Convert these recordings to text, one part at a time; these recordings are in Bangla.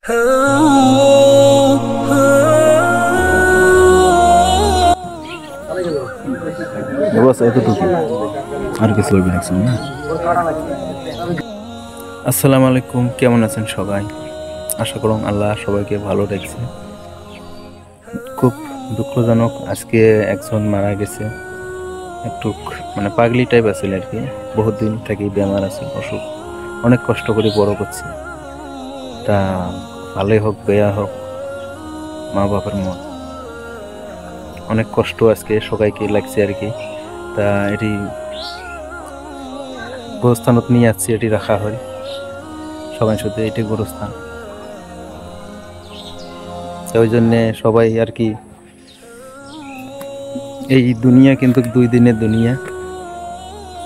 बस এতটুকু আর কিছু বলবেন না। আসসালামু আলাইকুম, কেমন আছেন সবাই? আশা করুন আল্লাহ সবাইকে ভালো রাখছে। খুব দুঃখজনক, আজকে একজন মারা গেছে। একটু মানে পাগলি টাইপ আছিল আর কি, বহুত দিন থেকে বেমার আছে, অসুখ, অনেক কষ্ট করে বড় করছে। তা ভালোই হোক বেয়া হোক, মা বাবার মন, অনেক কষ্ট আজকে সবাইকে লাগছে আর কি। তা এটি গোরস্থানত নিয়ে যাচ্ছি, এটি রাখা হয় সবাই সাথে, এটি গোরস্থান। ওই জন্যে সবাই আর কি, এই দুনিয়া কিন্তু 2 দিনের দুনিয়া।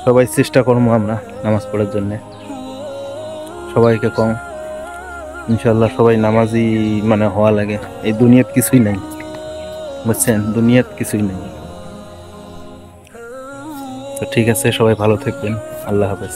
সবাই চেষ্টা করবো আমরা নামাজ পড়ার জন্যে, সবাইকে কম ইনশাল্লাহ সবাই নামাজি মানে হওয়া লাগে। এই দুনিয়াত কিছুই নাই, বুঝছেন, দুনিয়াত কিছুই নেই। তো ঠিক আছে, সবাই ভালো থাকবেন, আল্লাহ হাফেজ।